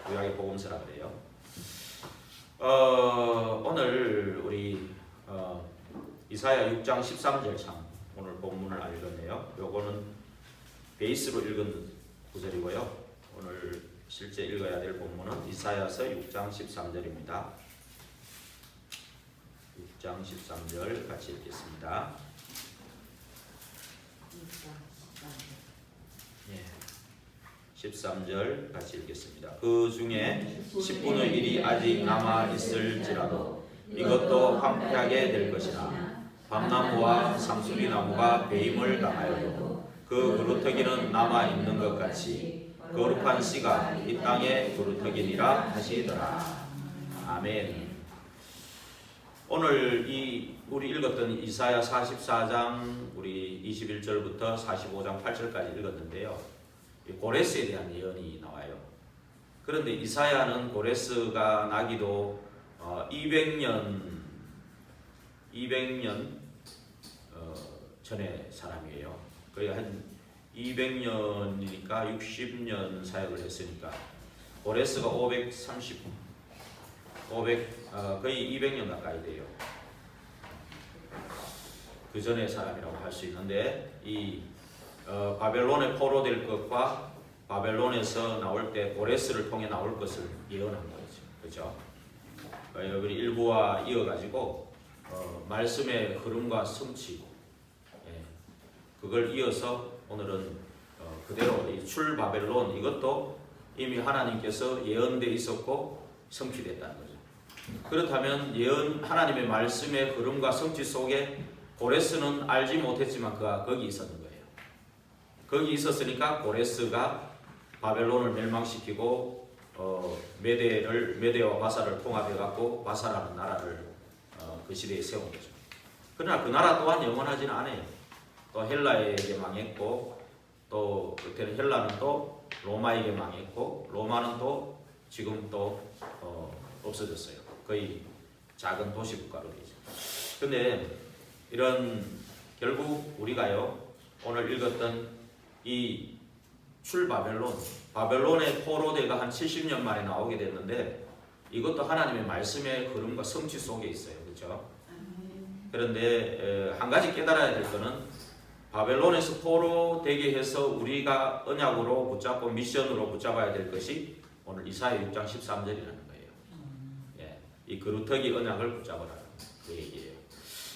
구약의 복음서라 그래요. 오늘 우리 이사야 6장 13절 참 오늘 본문을 읽었네요. 요거는 베이스로 읽은 구절이고요. 오늘 실제 읽어야 될 본문은 이사야서 6장 13절입니다. 6장 13절 같이 읽겠습니다. 예, 13절 같이 읽겠습니다. 그 중에 10분의 1이 아직 남아 있을지라도 이것도 황폐하게 될 것이나 밤나무와 상수리나무가 배임을 당하여도 그 그루터기는 남아 있는 것 같이 거룩한 씨가 이 땅의 그루터기니라 하시더라. 아멘. 오늘 우리 읽었던 이사야 44장 우리 21절부터 45장 8절까지 읽었는데요. 고레스에 대한 예언이 나와요. 그런데 이사야는 고레스가 나기도 200년 전의 사람이에요. 거의 한 200년이니까 60년 사역을 했으니까 고레스가 거의 200년 가까이 돼요. 그 전의 사람이라고 할 수 있는데 이 바벨론에 포로될 것과 바벨론에서 나올 때 고레스를 통해 나올 것을 예언한 거죠. 그렇죠? 우리 일부와 이어가지고 말씀의 흐름과 성취 그걸 이어서 오늘은 그대로 이 출 바벨론 이것도 이미 하나님께서 예언돼 있었고 성취됐다는 거죠. 그렇다면 하나님의 말씀의 흐름과 성취 속에 고레스는 알지 못했지만 그가 거기 있었는 거예요. 거기 있었으니까 고레스가 바벨론을 멸망시키고 메대와 바사를 통합해갖고 바사라는 나라를 그 시대에 세운 거죠. 그러나 그 나라 또한 영원하지는 않아요. 또 헬라에게 망했고 또 그때는 헬라는 또 로마에게 망했고 로마는 또 지금 또 없어졌어요. 거의 작은 도시 국가로 되죠. 근데 이런 결국 우리가요 오늘 읽었던 이 바벨론의 포로대가 한 70년 만에 나오게 됐는데 이것도 하나님의 말씀의 흐름과 성취 속에 있어요. 그렇죠? 그런데 한 가지 깨달아야 될 것은 바벨론에서 포로되게 해서 우리가 언약으로 붙잡고 미션으로 붙잡아야 될 것이 오늘 이사야 6장 13절이라는 거예요. 이 그루터기 언약을 붙잡으라는 그 얘기예요.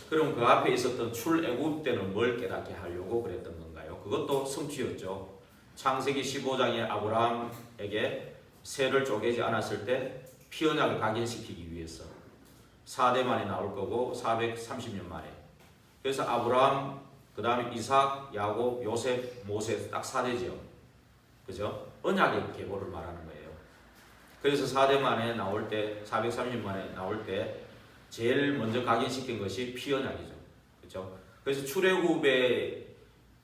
그럼 그 앞에 있었던 출애굽 때는 뭘 깨닫게 하려고 그랬던 건가요? 그것도 성취였죠. 창세기 15장에 아브라함에게 새를 쪼개지 않았을 때 피언약을 각인시키기 위해서 4대 만에 나올 거고 430년 만에. 그래서 아브라함, 그 다음에 이삭, 야곱, 요셉, 모세 딱 4대죠. 그죠? 언약의 계보를 말하는 거예요. 그래서 4대 만에 나올 때 430년 만에 나올 때 제일 먼저 각인시킨 것이 피언약이죠. 그렇죠? 그래서 출애굽에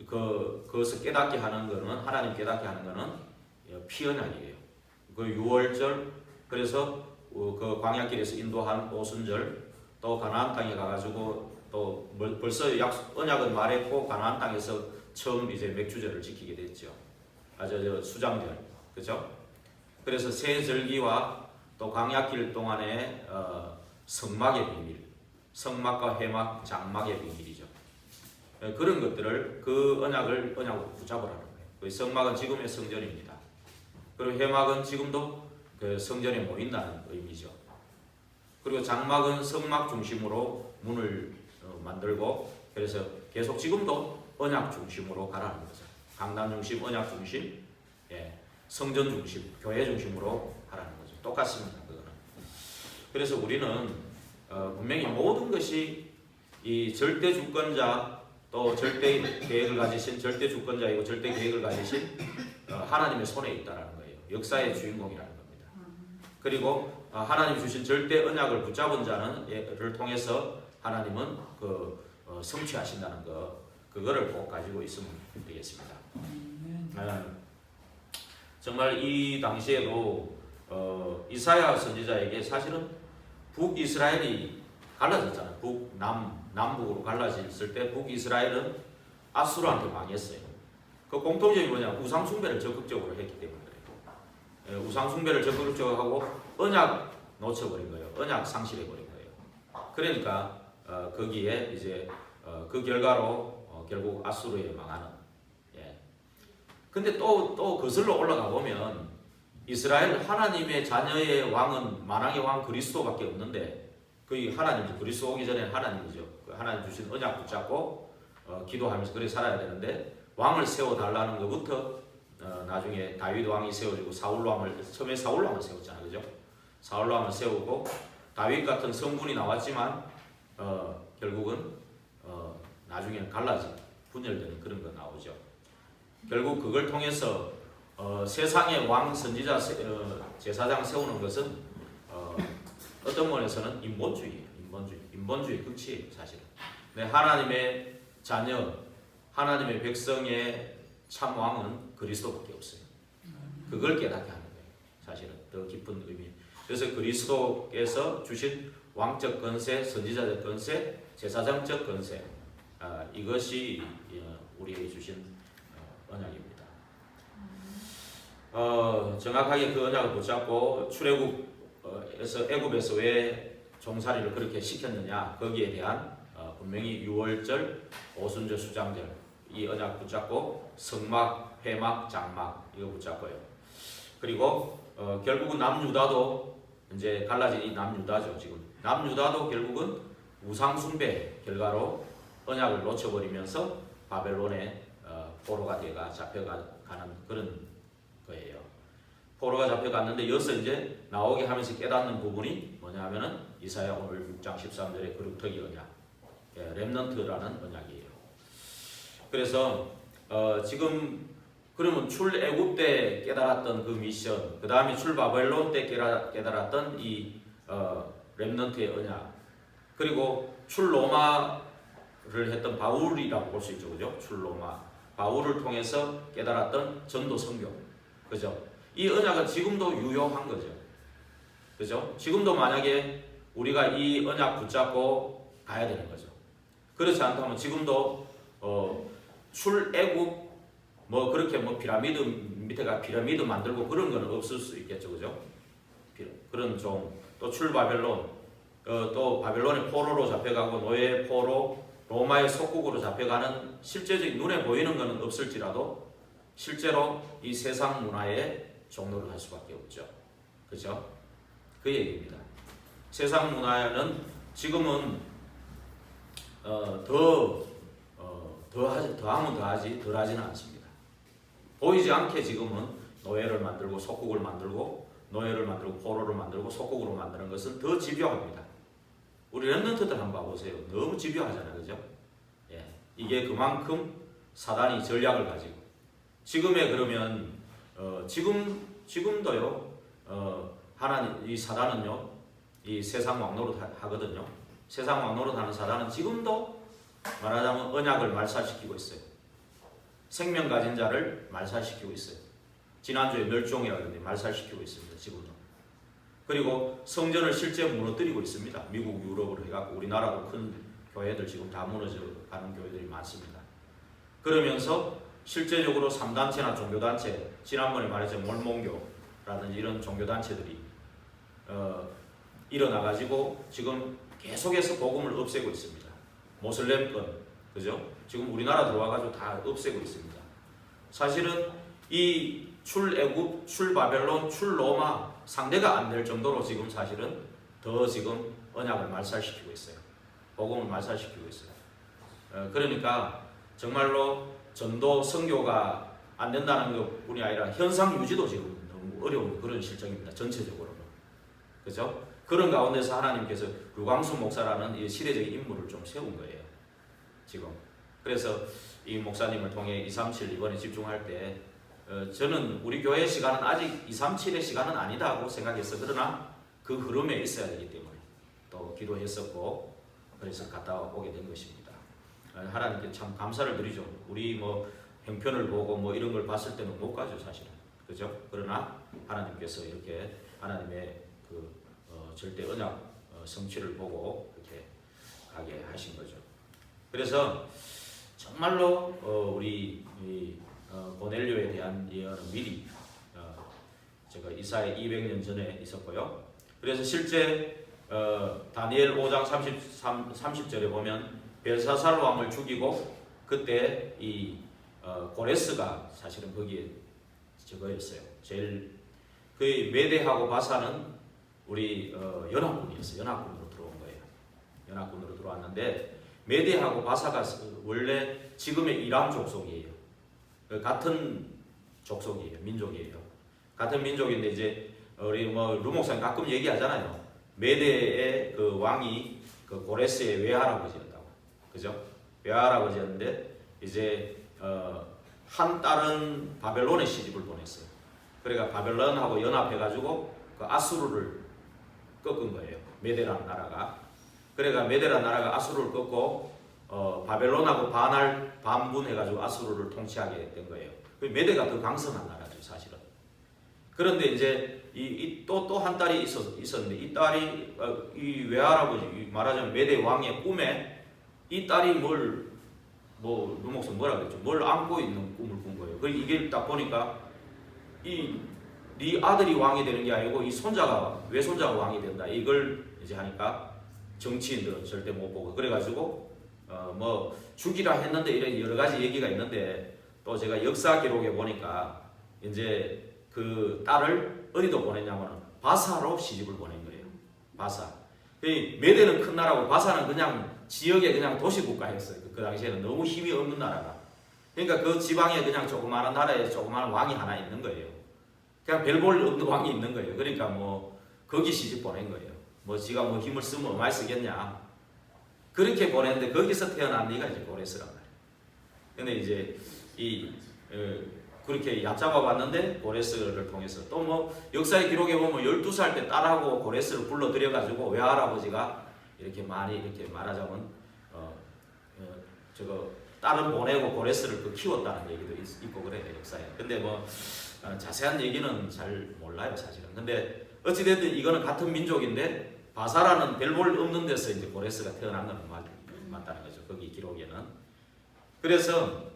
그것을 깨닫게 하는 것은 하나님 깨닫게 하는 것은 피언약이에요. 그 6월절 그래서 그 광야길에서 인도한 오순절 또 가나안 땅에 가가지고 또 벌써 언약은 말했고 가나안 땅에서 처음 이제 맥주절을 지키게 됐죠. 수장절 그렇죠? 그래서 새 절기와 또 광야길 동안에 성막의 비밀, 성막과 회막, 장막의 비밀이죠. 그런 것들을 그 언약으로 붙잡으라는 거예요. 그 성막은 지금의 성전입니다. 그리고 회막은 지금도 그 성전에 모인다는 의미죠. 그리고 장막은 성막 중심으로 문을 만들고 그래서 계속 지금도 언약 중심으로 가라는 거죠. 강단 중심, 언약 중심, 성전 중심, 교회 중심으로 하라는 거죠. 똑같습니다. 그거는. 그래서 우리는 분명히 모든 것이 이 절대 주권자 또 절대 계획을 가지신 절대 주권자이고 절대 계획을 가지신 하나님의 손에 있다라는 거예요. 역사의 주인공이라는 겁니다. 그리고 하나님 주신 절대 언약을 붙잡은 자를 통해서 하나님은 성취하신다는 그거를 꼭 가지고 있으면 되겠습니다. 정말 이 당시에도 이사야 선지자에게 사실은 북이스라엘이 갈라졌잖아요. 남북으로 갈라졌을 때 북이스라엘은 아수르한테 망했어요. 그 공통점이 뭐냐? 우상 숭배를 적극적으로 했기 때문에 그래요. 우상 숭배를 적극적으로 하고 언약 놓쳐버린 거예요. 언약 상실해버린 거예요. 그러니까 거기에 이제 그 결과로 결국 아수르에 망하는. 예. 근데 또 거슬러 올라가 보면 이스라엘 하나님의 자녀의 왕은 만왕의 왕 그리스도밖에 없는데 거의 하나님이죠. 그리스도 오기 전에 하나님이죠. 그 하나님 주신 언약 붙잡고 기도하면서 그렇게 살아야 되는데 왕을 세워달라는 것부터 나중에 다윗 왕이 세워지고 사울 왕을 처음에 사울 왕을 세웠잖아요, 그죠? 사울 왕을 세우고 다윗 같은 성군이 나왔지만 결국은 나중에 갈라진 분열되는 그런 거 나오죠. 결국 그걸 통해서 세상의 왕 선지자 제사장 세우는 것은 어떤 면에서는 인본주의예요. 인본주의 극치예요, 사실은. 네, 하나님의 자녀, 하나님의 백성의 참 왕은 그리스도밖에 없어요. 그걸 깨닫게 하는 거예요. 사실은 더 깊은 의미. 그래서 그리스도께서 주신 왕적 권세, 선지자적 권세, 제사장적 권세, 이것이 우리에게 주신 언약입니다. 정확하게 그 언약을 붙잡고 출애굽에서 애굽에서 왜 종살이를 그렇게 시켰느냐, 거기에 대한 분명히 유월절, 오순절, 수장절 이 언약 붙잡고 성막, 회막, 장막 이거 붙잡고요. 그리고 결국은 남유다도 이제 갈라진 이 남유다죠. 지금 남유다도 결국은 우상 숭배 결과로 언약을 놓쳐버리면서 바벨론의 포로가 되가 잡혀가는 그런 거예요. 포로가 잡혀갔는데 여기서 이제 나오게 하면서 깨닫는 부분이 뭐냐 하면은 이사야 오늘 6장 13절의 그룹터기 언약, 렘넌트라는 언약이에요. 그래서 지금 그러면 출애굽 때 깨달았던 그 미션, 그 다음에 출바벨론 때 깨달았던 이 렘넌트의 언약, 그리고 출로마를 했던 바울이라고 볼 수 있죠, 그죠? 출로마 바울을 통해서 깨달았던 전도 선교, 그죠? 이 언약은 지금도 유효한 거죠, 그죠? 지금도 만약에 우리가 이 언약 붙잡고 가야 되는 거죠. 그렇지 않다면 지금도 출애굽 뭐 그렇게 뭐 피라미드 밑에가 피라미드 만들고 그런 건 없을 수 있겠죠, 그죠? 그런 또 출바벨론, 또 바벨론의 포로로 잡혀가고 노예 포로 로마의 속국으로 잡혀가는 실제적인 눈에 보이는 것은 없을지라도 실제로 이 세상 문화에 종로를 할 수밖에 없죠, 그죠? 그 얘기입니다. 세상 문화는 지금은 더하면 더하지 덜하지는 않습니다. 보이지 않게 지금은 노예를 만들고 속국을 만들고 노예를 만들고 포로를 만들고 속국으로 만드는 것은 더 집요합니다. 우리 렘넌트들 한번 봐보세요. 너무 집요하잖아요, 그죠? 예, 이게 그만큼 사단이 전략을 가지고 지금에 그러면 지금도요 하나님 이 사단은요 이 세상 왕노릇 하거든요. 세상 왕노릇 하는 사단은 지금도 말하자면 언약을 말살시키고 있어요. 생명 가진 자를 말살시키고 있어요. 지난주에 멸종이라는데 말살시키고 있습니다. 지금도. 그리고 성전을 실제 무너뜨리고 있습니다. 미국, 유럽으로 해갖고 우리나라도 큰 교회들 지금 다 무너져 가는 교회들이 많습니다. 그러면서 실제적으로 3단체나 종교단체, 지난번에 말했죠 몰몬교라든지 이런 종교단체들이 일어나가지고 지금 계속해서 복음을 없애고 있습니다. 모슬렘권, 그죠? 지금 우리나라 들어와가지고 다 없애고 있습니다. 사실은 이 출애굽, 출바벨론, 출로마 상대가 안 될 정도로 지금 사실은 더 지금 언약을 말살시키고 있어요. 복음을 말살시키고 있어요. 그러니까 정말로 전도 선교가 안 된다는 것뿐이 아니라 현상 유지도 지금 너무 어려운 그런 실정입니다. 전체적으로. 그죠? 그런 가운데서 하나님께서 류광수 목사라는 이 시대적인 인물을 좀 세운 거예요. 지금. 그래서 이 목사님을 통해 237 이번에 집중할 때 저는 우리 교회 시간은 아직 237의 시간은 아니다고 생각했어. 그러나 그 흐름에 있어야 되기 때문에 또 기도했었고 그래서 갔다 오게 된 것입니다. 하나님께 참 감사를 드리죠. 우리 뭐 형편을 보고 뭐 이런 걸 봤을 때는 못 가죠, 사실은. 그죠? 그러나 하나님께서 이렇게 하나님의 그 절대 언약 성취를 보고 이렇게 가게 하신 거죠. 그래서 정말로 우리 고넬료에 대한 예언은 미리 제가 이사야 200년 전에 있었고요. 그래서 실제 다니엘 5장 30절에 보면 벨사살 왕을 죽이고 그때 이 고레스가 사실은 거기에 저거였어요. 제일 거의 메대하고 바사는 우리 연합군이었어요. 연합군으로 들어온 거예요. 연합군으로 들어왔는데 메대하고 바사가 원래 지금의 이란 족속이에요. 같은 족속이에요. 민족이에요. 같은 민족인데 이제 우리 루목사님 가끔 얘기하잖아요. 메대의 그 왕이 그 고레스의 외할아버지였다고. 그죠? 외할아버지였는데 이제 한 딸은 바벨론에 시집을 보냈어요. 그러니까 바벨론하고 연합해가지고 그 아수르를 꺾은 거예요. 메대라는 나라가. 그러니까 메대라는 나라가 아수르를 꺾고 바벨론하고 반분해가지고 아수르를 통치하게 된 거예요. 메대가 더 강성한 나라죠, 사실은. 그런데 이제 또 한 딸이 있었는데 이 딸이 이 외할아버지 말하자면 메대 왕의 꿈에 이 딸이 루목선 뭐라 그랬죠? 뭘 안고 있는 꿈을 꾼 거예요. 그리고 이게 딱 보니까 네 아들이 왕이 되는 게 아니고 이 외손자가 왕이 된다. 이걸 이제 하니까 정치인들은 절대 못 보고 그래가지고 죽이라 했는데 이런 여러 가지 얘기가 있는데 또 제가 역사 기록에 보니까 이제 그 딸을 어디도 보냈냐면 바사로 시집을 보낸 거예요. 바사. 메대는 큰 나라고 바사는 그냥 지역에 그냥 도시국가였어요. 그 당시에는 너무 힘이 없는 나라가. 그러니까 그 지방에 그냥 조그마한 나라에 조그마한 왕이 하나 있는 거예요. 그냥 별 볼 없는 왕이 있는 거예요. 그러니까 거기 시집 보낸 거예요. 지가 힘을 쓰면 얼마나 쓰겠냐. 그렇게 보냈는데 거기서 태어난 네가 이제 고레스란 말이에요. 근데 이제 그렇게 얕잡아 봤는데 고레스를 통해서 또 역사의 기록에 보면 12살 때 딸하고 고레스를 불러들여가지고 외할아버지가 이렇게 많이 이렇게 말하자면 딸은 보내고 고레스를 키웠다는 얘기도 있고 그래요, 역사에. 근데 자세한 얘기는 잘 몰라요, 사실은. 근데 어찌됐든 이거는 같은 민족인데 바사라는 별 볼 없는 데서 이제 고레스가 태어난 건 맞다는 거죠, 거기 기록에는. 그래서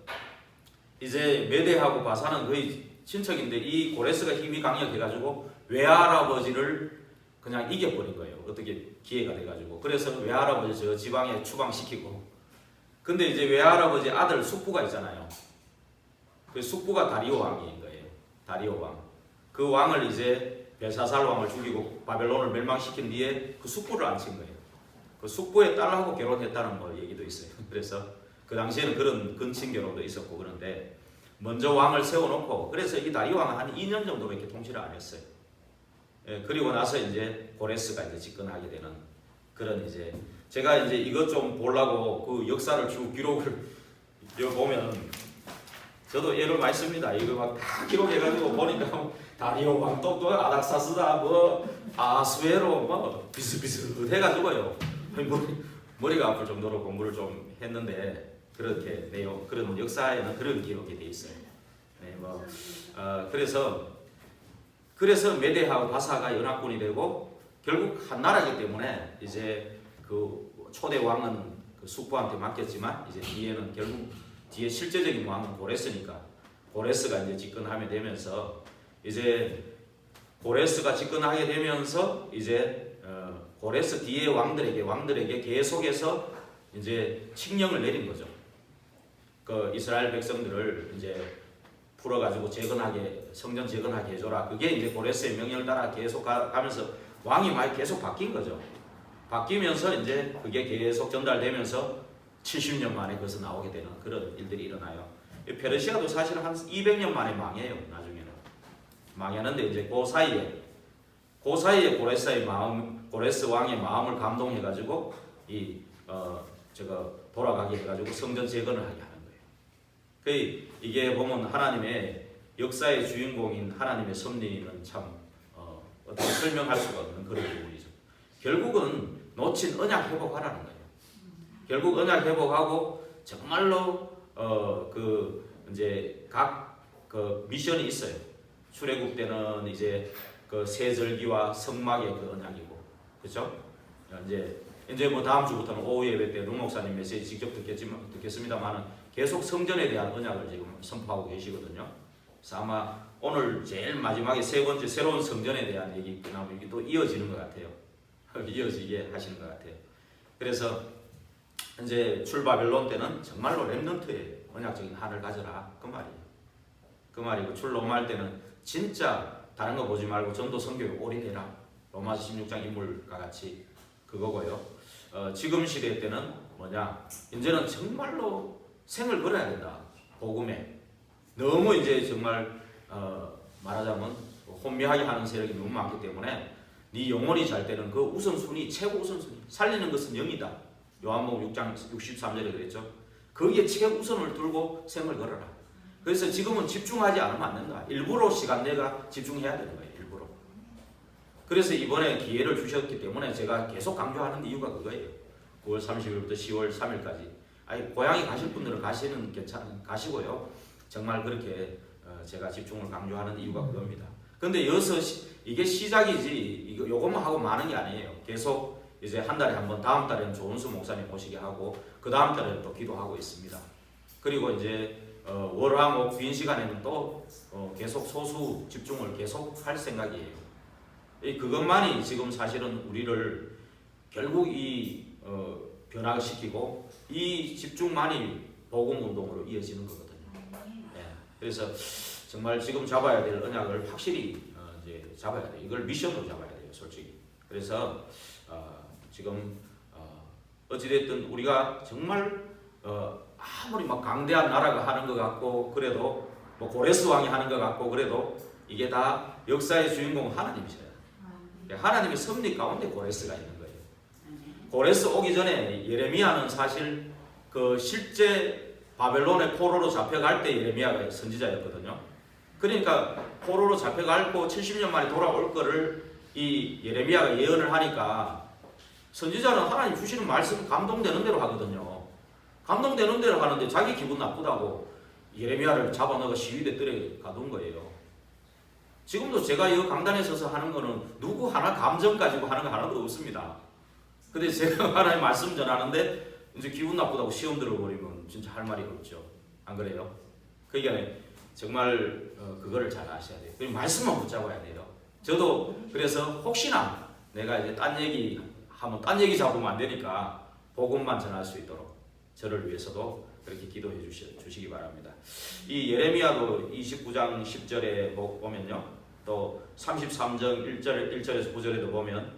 이제 메대하고 바사는 거의 친척인데 이 고레스가 힘이 강력해가지고 외할아버지를 그냥 이겨버린 거예요. 어떻게 기회가 돼가지고. 그래서 외할아버지 저 지방에 추방시키고. 근데 이제 외할아버지 아들 숙부가 있잖아요. 그 숙부가 다리오 왕인 거예요. 다리오 왕. 그 왕을 이제 벨사살 왕을 죽이고 바벨론을 멸망시킨 뒤에 그 숙부를 앉힌 거예요. 그 숙부의 딸하고 결혼했다는 얘기도 있어요. 그래서 그 당시에는 그런 근친 결혼도 있었고 그런데 먼저 왕을 세워놓고 그래서 이 다리오 왕은 한 2년 정도 이렇게 통치를 안 했어요. 그리고 나서 이제 고레스가 이제 집권하게 되는 그런 이제 제가 이제 이것 좀 보려고 그 역사를 쭉 기록을 보면 저도 애를 많이 씁니다. 이거 막 다 기록해가지고 보니까 다리오 왕 또 아닥사스다 아수에로 비슷비슷해가지고요. 머리가 아플 정도로 공부를 좀 했는데 그렇게 그런 역사에는 그런 기록이 돼 있어요. 네, 그래서 메대하고 바사가 연합군이 되고 결국 한 나라이기 때문에 이제 그 초대 왕은 그 숙부한테 맡겼지만 이제 뒤에 실제적인 왕은 고레스니까 고레스가 이제 집권하게 되면서 이제 고레스가 집권하게 되면서 이제 고레스 뒤에 왕들에게 계속해서 이제 칙령을 내린 거죠. 그 이스라엘 백성들을 이제 풀어가지고 성전 재건하게 해줘라. 그게 이제 고레스의 명령을 따라 계속 가면서 왕이 많이 계속 바뀐 거죠. 바뀌면서 이제 그게 계속 전달되면서 70년 만에 거기서 나오게 되는 그런 일들이 일어나요. 페르시아도 사실 한 200년 만에 망해요. 나중에는 망했는데 이제 그 사이에 고레스 왕의 마음을 감동해가지고 돌아가게 해가지고 성전 재건을 하게 하는 거예요. 이게 보면 하나님의 역사의 주인공인 하나님의 섭리는 참 어떻게 설명할 수가 없는 그런 부분이죠. 결국은 놓친 언약 회복하라는 거예요. 결국 언약 회복하고 정말로 이제 각 미션이 있어요. 출애굽 때는 이제 그 세절기와 성막의 그 언약이고, 그렇죠? 이제 다음 주부터는 오후 예배 때 ลุ 목사님 메시지 직접 듣겠습니다만은 계속 성전에 대한 언약을 지금 선포하고 계시거든요. 그래서 아마 오늘 제일 마지막에 세 번째 새로운 성전에 대한 얘기 끝나면 이게 또 이어지는 것 같아요. 이어지게 하시는 것 같아요. 그래서 이제 출바벨론 때는 정말로 렘넌트의 언약적인 한을 가져라 그 말이에요. 그 말이고 출로마할 때는 진짜 다른 거 보지 말고 전도 선교에 올인해라. 로마서 16장 인물과 같이 그거고요. 지금 시대 때는 뭐냐? 이제는 정말로 생을 걸어야 된다. 복음에 너무 이제 정말 말하자면 혼미하게 하는 세력이 너무 많기 때문에 네 영혼이 잘 때는 그 우선순위 최고 우선순위 살리는 것은 영이다. 요한복음 6장 63절에 그랬죠. 거기에 최우선을 두고 생을 걸어라. 그래서 지금은 집중하지 않으면 안 된다. 일부러 시간 내가 집중해야 되는 거예요. 일부러. 그래서 이번에 기회를 주셨기 때문에 제가 계속 강조하는 이유가 그거예요. 9월 30일부터 10월 3일까지. 아니 고향에 가실 분들은 가시고요. 정말 그렇게 제가 집중을 강조하는 이유가 그겁니다. 근데 여기서 이게 시작이지 요것만 하고 많은 게 아니에요. 계속 이제 한 달에 한 번, 다음 달에는 조은수 목사님 모시게 하고 그 다음 달에는 또 기도하고 있습니다. 그리고 이제 월화목 빈 시간에는 또 계속 소수 집중을 계속 할 생각이에요. 그것만이 지금 사실은 우리를 결국 변화시키고 이 집중만이 복음 운동으로 이어지는 거거든요. 네. 그래서 정말 지금 잡아야 될 언약을 확실히 이제 잡아야 돼요. 이걸 미션으로 잡아야 돼요, 솔직히. 그래서 지금 어찌됐든 우리가 정말 아무리 막 강대한 나라가 하는 것 같고 그래도 뭐 고레스 왕이 하는 것 같고 그래도 이게 다 역사의 주인공 하나님이셔요. 하나님의 섭리 가운데 고레스가 있는 거예요. 고레스 오기 전에 예레미야는 사실 그 실제 바벨론의 포로로 잡혀갈 때 예레미야가 선지자였거든요. 그러니까 포로로 잡혀가고 70년 만에 돌아올 거를 이 예레미야가 예언을 하니까 선지자는 하나님 주시는 말씀 감동되는 대로 하거든요. 감동되는 대로 하는데 자기 기분 나쁘다고 예레미야를 잡아넣어 시위대 뜰에 가둔 거예요. 지금도 제가 이 강단에 서서 하는 거는 누구 하나 감정 가지고 하는 거 하나도 없습니다. 근데 제가 하나님 말씀 전하는데 이제 기분 나쁘다고 시험 들어버리면 진짜 할 말이 없죠. 안 그래요? 그러니까 정말 그거를 잘 아셔야 돼요. 그리고 말씀만 붙잡아야 돼요. 저도 그래서 혹시나 내가 이제 딴 얘기 하면 딴 얘기 잡으면 안 되니까 복음만 전할 수 있도록 저를 위해서도 그렇게 기도해 주시기 바랍니다. 이 예레미야도 29장 10절에 보면요. 또 33장 1절에서 9절에도 보면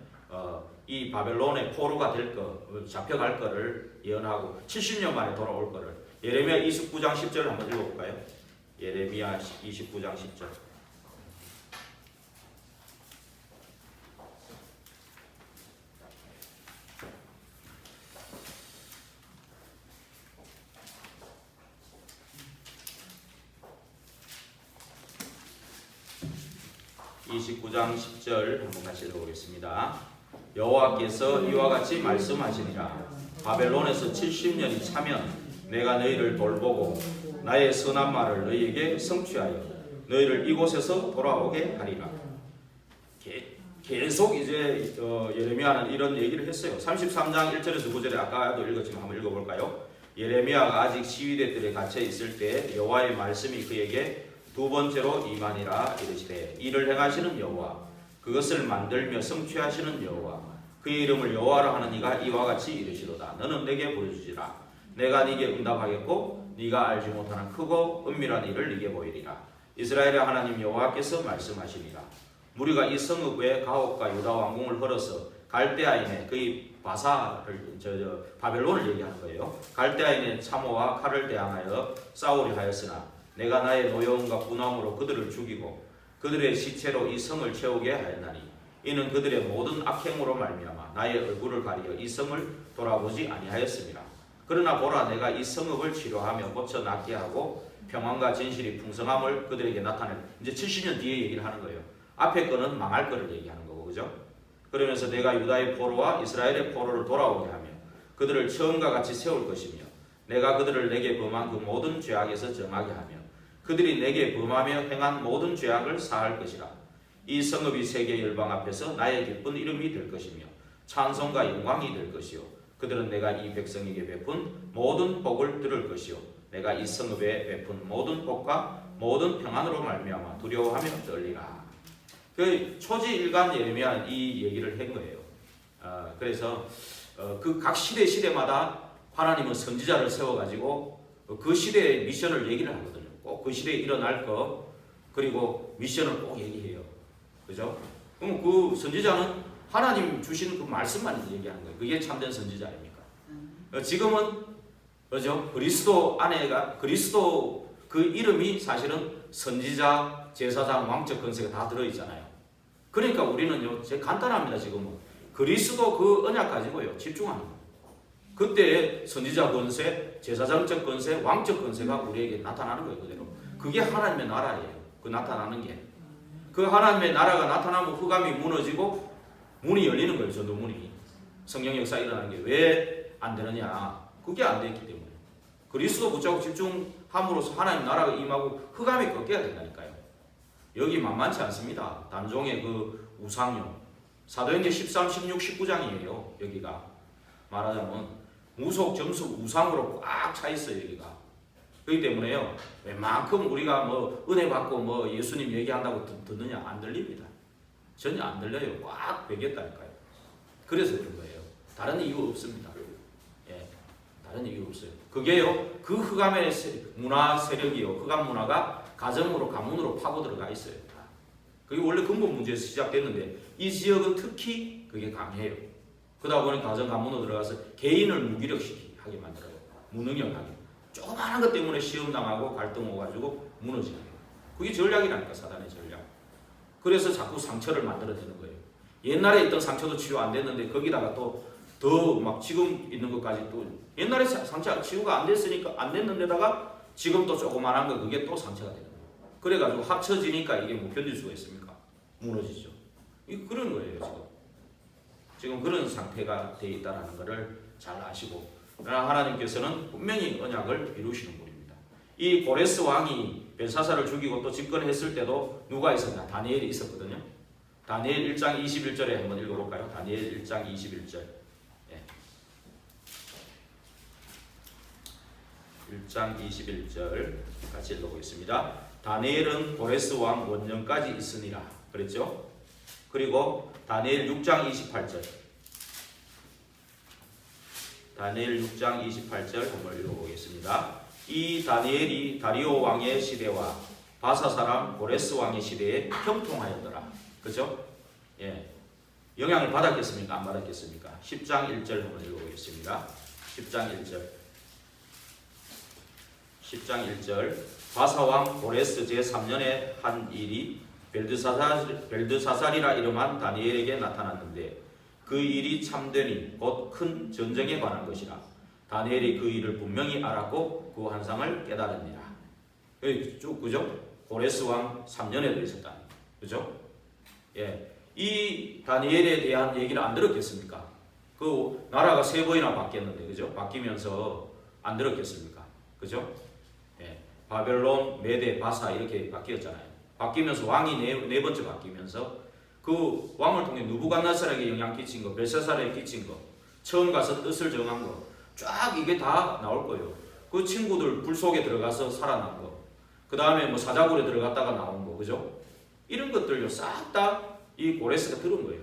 이 바벨론의 포로가 될 거, 잡혀갈 거를 예언하고 70년 만에 돌아올 거를 예레미야 29장 10절을 한번 읽어볼까요? 예레미야 29장 10절. (29장 10절) 한번 같이 읽어보겠습니다. 여호와께서 이와 같이 말씀하시니라. 바벨론에서 70년이 차면 내가 너희를 돌보고 나의 선한 말을 너희에게 성취하여 너희를 이곳에서 돌아오게 하리라. 계속 이제 예레미야는 이런 얘기를 했어요. 33장 1절에서 9절에 아까도 읽었지만 한번 읽어볼까요? 예레미야가 아직 시위대들에 갇혀 있을 때 여호와의 말씀이 그에게 두 번째로 임하니라 이르시되 이를 행하시는 여호와 그것을 만들며 성취하시는 여호와 그의 이름을 여호와라 하는 이가 이와 같이 이르시도다. 너는 내게 보여주지라. 내가 네게 응답하겠고 네가 알지 못하는 크고 은밀한 일을 네게 보이리라. 이스라엘의 하나님 여호와께서 말씀하시니라. 무리가 이 성읍의 가옥과 유다 왕궁을 헐어서 갈대아인의 그의 바벨론을 얘기하는 거예요. 갈대아인의 참호와 칼을 대항하여 싸우려 하였으나 내가 나의 노여움과 분함으로 그들을 죽이고 그들의 시체로 이 성을 채우게 하였나니 이는 그들의 모든 악행으로 말미암아 나의 얼굴을 가리어 이 성을 돌아보지 아니하였습니다. 그러나 보라 내가 이 성읍을 치료하며 고쳐 낫게 하고 평안과 진실이 풍성함을 그들에게 나타낼. 이제 70년 뒤에 얘기를 하는 거예요. 앞에 거는 망할 거를 얘기하는 거고, 그죠? 그러면서 내가 유다의 포로와 이스라엘의 포로를 돌아오게 하며 그들을 처음과 같이 세울 것이며 내가 그들을 내게 범한 그 모든 죄악에서 정하게 하며 그들이 내게 범하며 행한 모든 죄악을 사할 것이라. 이 성읍이 세계 열방 앞에서 나의 기쁜 이름이 될 것이며 찬송과 영광이 될 것이요 그들은 내가 이 백성에게 베푼 모든 복을 들을 것이요 내가 이 성읍에 베푼 모든 복과 모든 평안으로 말미암아 두려워하며 떨리라. 그 초지일간 예레미야 이 얘기를 한 거예요. 그래서 그 각 시대마다 하나님은 선지자를 세워가지고 그 시대의 미션을 얘기를 하거든요. 꼭 그 시대에 일어날 거 그리고 미션을 꼭 얘기해요. 그죠? 그럼 그 선지자는 하나님 주신 그 말씀만 얘기하는 거예요. 그게 참된 선지자 아닙니까? 지금은 그죠? 그리스도 안에가 그리스도 그 이름이 사실은 선지자, 제사장, 왕적 권세가 다 들어있잖아요. 그러니까 우리는요, 제 간단합니다. 지금은 그리스도 그 언약 가지고요 집중하는 거예요. 그때 선지자 권세, 제사장적 권세, 왕적 권세가 우리에게 나타나는 거예요. 그대로. 그게 하나님의 나라예요. 그 나타나는 게. 그 하나님의 나라가 나타나면 흑암이 무너지고 문이 열리는 거예요. 전도문이. 성령 역사 일어나는 게 왜 안 되느냐? 그게 안 됐기 때문에. 그리스도 붙잡고 집중함으로써 하나님 나라가 임하고 흑암이 꺾여야 된다니까요. 여기 만만치 않습니다. 단종의 그 우상용. 사도행전 13, 16, 19장이에요. 여기가. 말하자면 무속, 점수, 우상으로 꽉 차 있어요. 여기가. 그렇기 때문에요. 웬만큼 우리가 뭐 은혜 받고 뭐 예수님 얘기한다고 듣느냐? 안 들립니다. 전혀 안 들려요. 꽉 베겼다니까요. 그래서 그런 거예요. 다른 이유 없습니다. 예, 다른 이유 없어요. 그게요, 그 흑암의 문화 세력이요, 흑암 문화가 가정으로, 가문으로 파고 들어가 있어요. 그게 원래 근본 문제에서 시작됐는데 이 지역은 특히 그게 강해요. 그러다 보니 가정, 가문으로 들어가서 개인을 무기력하게 만들어요. 무능력하게. 조그마한 것 때문에 시험 당하고 갈등 오가지고 무너지게. 그게 전략이라니까, 사단의 전략. 그래서 자꾸 상처를 만들어내는 거예요. 옛날에 있던 상처도 치유 안 됐는데 거기다가 또 더 막 지금 있는 것까지 또 옛날에 상처 치유가 안 됐으니까 안 됐는데다가 지금 또 조그만한 거 그게 또 상처가 되는 거예요. 그래가지고 합쳐지니까 이게 뭐 견딜 수가 있습니까? 무너지죠. 그런 거예요 지금 그런 상태가 돼 있다는 것을 잘 아시고 하나님께서는 분명히 언약을 이루시는 분입니다. 이 고레스 왕이 벨사사를 죽이고 또 집권했을 때도 누가 있었냐? 다니엘이 있었거든요. 다니엘 1장 21절에 한번 읽어볼까요? 다니엘 1장 21절. 예. 1장 21절 같이 읽어보겠습니다. 다니엘은 고레스 왕 원년까지 있으니라. 그랬죠? 그리고 다니엘 6장 28절. 다니엘 6장 28절 한번 읽어보겠습니다. 이 다니엘이 다리오 왕의 시대와 바사 사람 고레스 왕의 시대에 형통하였더라. 그죠? 예. 영향을 받았겠습니까? 안 받았겠습니까? 10장 1절 한번 읽어보겠습니다. 10장 1절. 10장 1절. 바사 왕 고레스 제3년에 한 일이 벨드사살이라 이름한 다니엘에게 나타났는데 그 일이 참되니 곧 큰 전쟁에 관한 것이라. 다니엘이 그 일을 분명히 알았고 그 환상을 깨달으니라. 여기 쭉 그죠? 고레스 왕 3년에도 있었다. 그죠? 예. 이 다니엘에 대한 얘기를 안 들었겠습니까? 그 나라가 3번이나 바뀌었는데 그죠? 바뀌면서 안 들었겠습니까? 그죠? 예. 바벨론, 메데, 바사 이렇게 바뀌었잖아요. 바뀌면서 왕이 네 번째 바뀌면서 그 왕을 통해 느부갓네살에게 영향 끼친 거, 벨사살에게 끼친 거, 처음 가서 뜻을 정한 거, 쫙 이게 다 나올 거예요. 그 친구들 불 속에 들어가서 살아난 거, 그 다음에 뭐 사자굴에 들어갔다가 나온 거, 그죠? 이런 것들요 싹 다 이 고레스가 들은 거예요.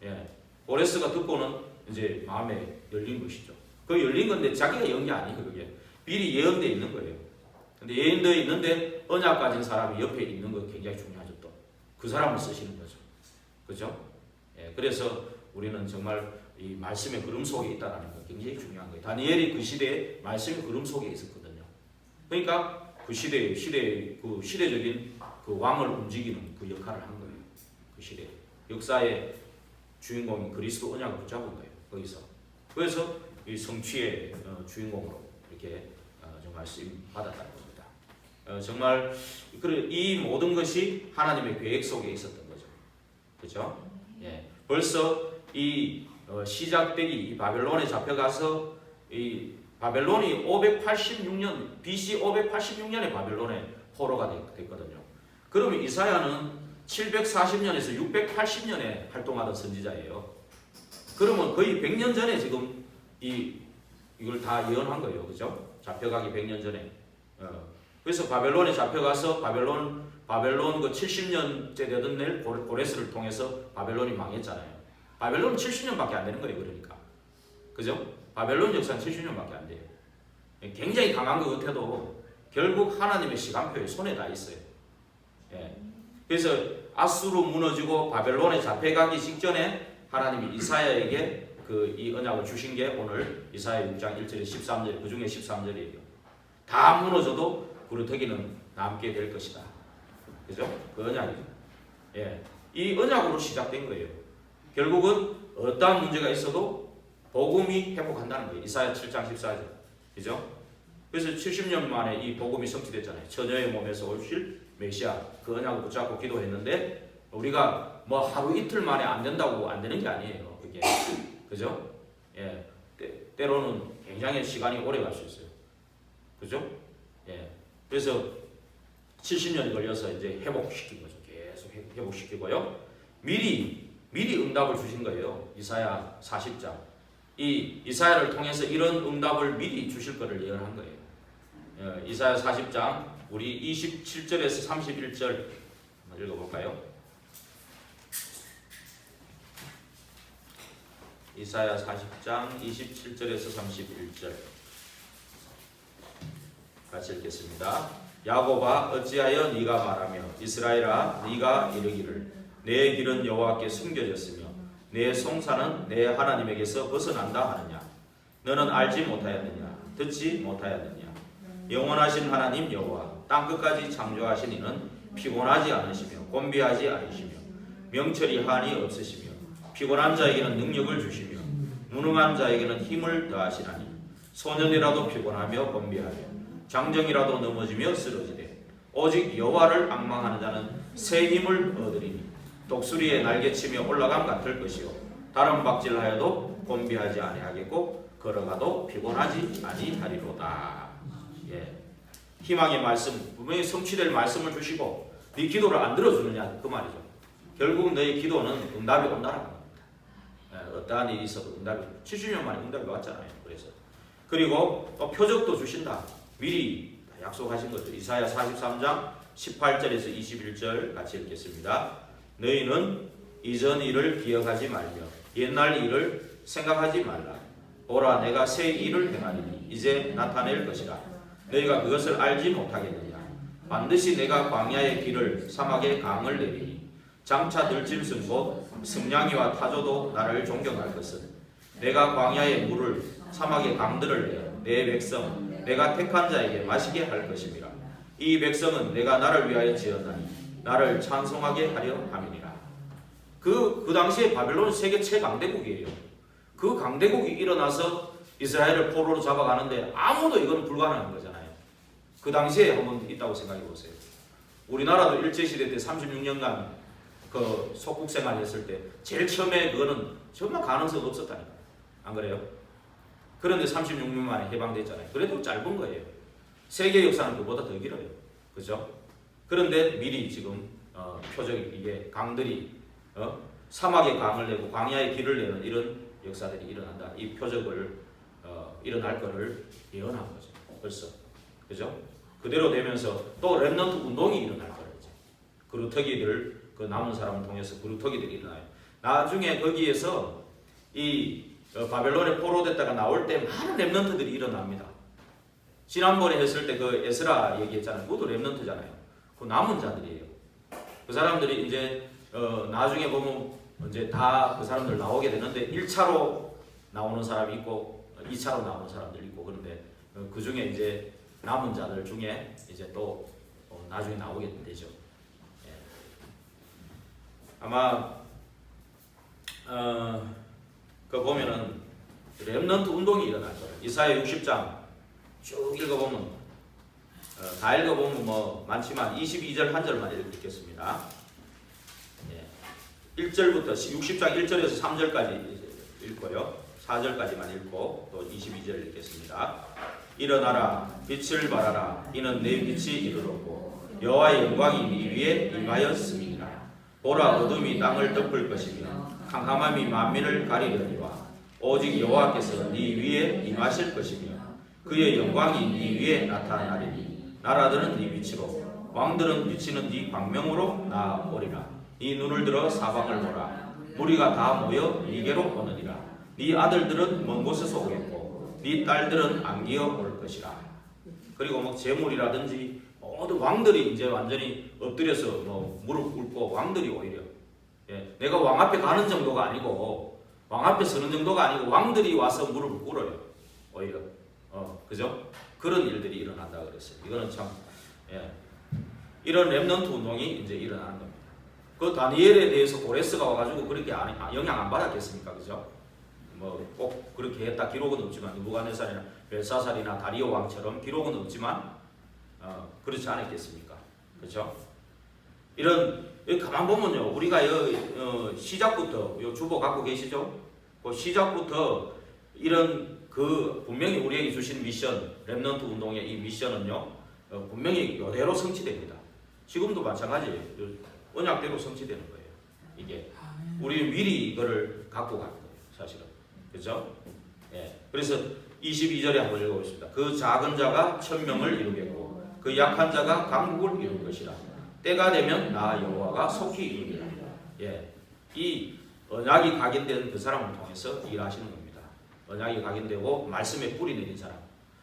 예, 고레스가 듣고는 이제 마음에 열린 것이죠. 그 열린 건데 자기가 연 게 아니에요. 그게 미리 예언되어 있는 거예요. 근데 예언되어 있는데 언약 가진 사람이 옆에 있는 거 굉장히 중요하죠. 또 그 사람을 쓰시는 거죠. 그죠? 예, 그래서 우리는 정말 이 말씀의 그름 속에 있다는 거 굉장히 중요한 거예요. 다니엘이 그 시대에 말씀의 그름 속에 있었거든요. 그러니까 그 시대적인 그 왕을 움직이는 그 역할을 한 거예요. 그 시대 역사의 주인공이 그리스도 언약을 붙잡은 거예요. 거기서 그래서 이 성취의 주인공으로 이렇게 정말 쓰임 받았다는 겁니다. 정말 이 모든 것이 하나님의 계획 속에 있었던 거죠. 그렇죠? 예. 벌써 이 시작되기 이 바벨론에 잡혀가서 이 바벨론이 586년 BC 586년에 바벨론에 포로가 됐거든요. 그러면 이사야는 740년에서 680년에 활동하던 선지자예요. 그러면 거의 100년 전에 지금 이걸 다 예언한 거예요. 그죠? 잡혀가기 100년 전에. 그래서 바벨론에 잡혀가서 바벨론 그 70년째 되던 날 고레스를 통해서 바벨론이 망했잖아요. 바벨론은 70년밖에 안 되는 거예요. 그러니까. 그죠? 바벨론 역사는 70년밖에 안 돼요. 굉장히 강한 것 같아도 결국 하나님의 시간표에 손에 다 있어요. 예. 그래서 아수르 무너지고 바벨론에 잡혀가기 직전에 하나님이 이사야에게 이 언약을 주신 게 오늘 이사야 6장 1절에 13절, 그 중에 13절이에요. 다 무너져도 구루터기는 남게 될 것이다. 그죠? 그 언약이죠. 예. 이 언약으로 시작된 거예요. 결국은 어떠한 문제가 있어도 복음이 회복한다는 거예요. 이사야 7장 14절. 그죠? 그래서 70년 만에 이 복음이 성취됐잖아요. 처녀의 몸에서 오실 메시아, 그 언약을 붙잡고 기도했는데 우리가 뭐 하루 이틀 만에 안 된다고 안 되는 게 아니에요. 그게. 그죠? 예. 때로는 굉장히 시간이 오래 갈 수 있어요. 그죠? 예. 그래서 70년이 걸려서 이제 회복시킨 거죠. 계속 회복시키고요. 미리 응답을 주신 거예요. 이사야 40장. 이 이사야를 통해서 이런 응답을 미리 주실 것을 예언한 거예요. 이사야 40장 우리 27절에서 31절 한번 읽어볼까요? 이사야 40장 27절에서 31절 같이 읽겠습니다. 야곱아 어찌하여 네가 말하며 이스라엘아 네가 이르기를 내 길은 여호와께 숨겨졌으며 내 송사는 내 하나님에게서 벗어난다 하느냐. 너는 알지 못하였느냐 듣지 못하였느냐. 영원하신 하나님 여호와 땅끝까지 창조하신 이는 피곤하지 않으시며 곤비하지 않으시며 명철이 한이 없으시며 피곤한 자에게는 능력을 주시며 무능한 자에게는 힘을 더하시나니 소년이라도 피곤하며 곤비하며 장정이라도 넘어지며 쓰러지되 오직 여호와를 앙망하는 자는 새 힘을 얻으리니 독수리의 날개치며 올라감 같을 것이요 다른 박질하여도 곤비하지 아니하겠고 걸어가도 피곤하지 아니하리로다. 예. 희망의 말씀 분명히 성취될 말씀을 주시고 네 기도를 안 들어주느냐 그 말이죠. 결국 너의 기도는 응답이 온다는 겁니다. 예. 어떠한 일이 있어도 응답이 70년 만에 응답이 왔잖아요. 그리고 또 표적도 주신다. 미리 약속하신 거죠. 이사야 43장 18절에서 21절 같이 읽겠습니다. 너희는 이전 일을 기억하지 말며 옛날 일을 생각하지 말라. 보라 내가 새 일을 행하리니 이제 나타낼 것이라. 너희가 그것을 알지 못하겠느냐. 반드시 내가 광야의 길을 사막의 강을 내리니 장차 들짐승 곧 승냥이와 타조도 나를 존경할 것은 내가 광야의 물을 사막의 강들을 내어 내 백성 내가 택한 자에게 마시게 할 것입니다. 이 백성은 내가 나를 위하여 지었나니 나를 찬송하게 하려 함이니라. 그 당시에 바벨론은 세계 최강대국이에요. 그 강대국이 일어나서 이스라엘을 포로로 잡아가는데 아무도 이건 불가능한 거잖아요. 그 당시에 한번 있다고 생각해 보세요. 우리나라도 일제시대 때 36년간 그 속국생활 했을 때 제일 처음에 그거는 정말 가능성 없었다니까. 안 그래요? 그런데 36년 만에 해방됐잖아요. 그래도 짧은 거예요. 세계 역사는 그보다 더 길어요. 그죠? 그런데 미리 지금 표적이 이게 강들이 사막의 강을 내고 광야의 길을 내는 이런 역사들이 일어난다. 이 표적을 일어날 거를 예언한 거죠. 벌써. 그죠? 그대로 되면서 또 렘넌트 운동이 일어날 거예요. 그루터기들 그 남은 사람을 통해서 그루터기들이 일어나요. 나중에 거기에서 이 바벨론에 포로됐다가 나올 때 많은 렘넌트들이 일어납니다. 지난번에 했을 때 그 에스라 얘기했잖아요. 그것도 렘넌트잖아요. 그 남은 자들이에요. 그 사람들이 이제 나중에 보면 이제 다 그 사람들 나오게 되는데 1차로 나오는 사람이 있고 2차로 나오는 사람들이 있고 그런데 그 중에 이제 남은 자들 중에 이제 또 나중에 나오게 되죠. 예. 아마 그 보면은 렘넌트 운동이 일어날 거예요. 이사야 60장 쭉 읽어보면 다 읽어보면 뭐 많지만 22절 한 절만 읽겠습니다. 예. 1절부터 60장 1절에서 3절까지 읽고요. 4절까지만 읽고 또 22절 읽겠습니다. 일어나라 빛을 발하라 이는 내 빛이 이르렀고 여호와의 영광이 네 위에 임하였음이니라. 보라 어둠이 땅을 덮을 것이며 캄캄함이 만민을 가리려니와 오직 여호와께서 네 위에 임하실 것이며 그의 영광이 네 위에 나타나리니 나라들은 네 위치로 왕들은 위치는 네 광명으로 나오리라. 네 눈을 들어 사방을 보라. 무리가 다 모여 네게로 오느니라. 네 아들들은 먼 곳에서 오겠고 네 딸들은 안기어 올 것이라. 그리고 뭐 재물이라든지 모든 왕들이 이제 완전히 엎드려서 뭐 무릎 꿇고 왕들이 오히려 내가 왕 앞에 가는 정도가 아니고 왕 앞에 서는 정도가 아니고 왕들이 와서 무릎을 꿇어요. 오히려 그죠? 그런 일들이 일어난다 그랬어요. 이거는 참 이런 렘넌트 운동이 이제 일어나는 겁니다. 그 다니엘에 대해서 고레스가 와가지고 그렇게 영향 안 받았겠습니까, 그죠? 뭐 꼭 그렇게 했다 기록은 없지만 느부갓네살이나 벨사살이나 다리오 왕처럼 기록은 없지만 그렇지 않았겠습니까, 그렇죠? 이런 가만 보면요, 우리가 시작부터 주보 갖고 계시죠? 그 시작부터 이런 그 분명히 우리에게 주신 미션, 렘넌트 운동의 이 미션은요, 분명히 이대로 성취됩니다. 지금도 마찬가지예요. 언약대로 성취되는 거예요. 이게 우리 미리 이거를 갖고 가는 거예요, 사실은. 그렇죠? 그래서 22절에 한번 읽어보겠습니다. 그 작은 자가 1000명을 이루겠고 그 약한 자가 강국을 이룰 것이라. 때가 되면 나 여호와가 속히 이루리라. 이 언약이 각인된 그 사람을 통해서 일하시는 겁니다. 언약이 각인되고 말씀에 뿌리 내린 사람,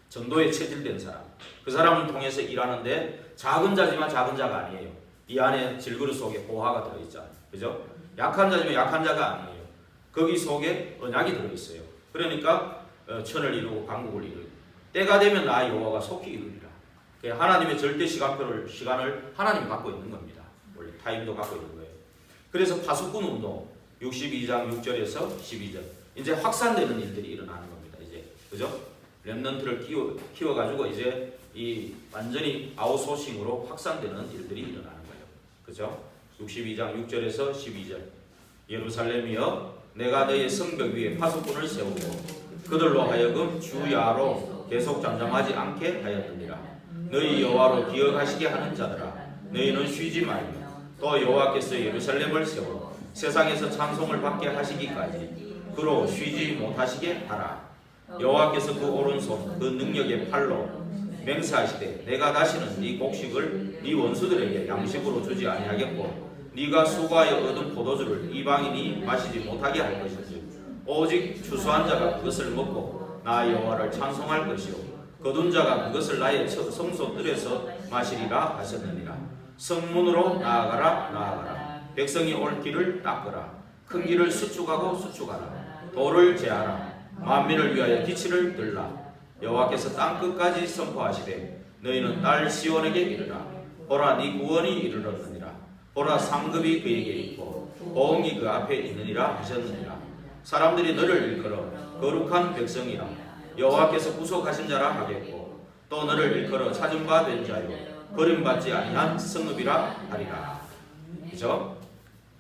전도에 체질된 사람, 그 사람을 통해서 일하는데 작은 자지만 작은 자가 아니에요. 이 안에 질그릇 속에 보화가 들어있잖아요. 그죠? 약한 자지만 약한 자가 아니에요. 거기 속에 언약이 들어있어요. 그러니까 천을 이루고 강국을 이루고 때가 되면 나 여호와가 속히 이루리라. 하나님의 절대 시간을 하나님이 갖고 있는 겁니다. 원래 타임도 갖고 있는 거예요. 그래서 파수꾼 운동 62장 6절에서 12절 이제 확산되는 일들이 일어나는 겁니다. 이제 그죠? 렘넌트를 키워가지고 이제 이 완전히 아웃소싱으로 확산되는 일들이 일어나는 거예요. 그죠? 62장 6절에서 12절 예루살렘이여 내가 너의 성벽 위에 파수꾼을 세우고 그들로 하여금 주야로 계속 잠잠하지 않게 하였느니라. 너희 여호와로 기억하시게 하는 자들아 너희는 쉬지 말며 또 여호와께서 예루살렘을 세워 세상에서 찬송을 받게 하시기까지 그로 쉬지 못하시게 하라. 여호와께서 그 오른손 그 능력의 팔로 맹세하시되 내가 다시는 네 곡식을 네 원수들에게 양식으로 주지 아니하겠고 네가 수고하여 얻은 포도주를 이방인이 마시지 못하게 할 것인지 오직 추수한 자가 그것을 먹고 나 여호와를 찬송할 것이요 거둔 자가 그것을 나의 성소들에서 마시리라 하셨느니라. 성문으로 나아가라. 백성이 올 길을 닦으라. 큰 길을 수축하고 수축하라. 돌을 제하라. 만민을 위하여 기치를 들라. 여호와께서 땅 끝까지 선포하시되 너희는 딸 시온에게 이르라. 보라 네 구원이 이르렀느니라. 보라 상급이 그에게 있고 보응이 그 앞에 있느니라 하셨느니라. 사람들이 너를 일컬어 거룩한 백성이라 여호와께서 구속하신 자라 하겠고 또 너를 일컬어 찾은 바 된 자요 버림받지 아니한 성읍이라 하리라. 그죠?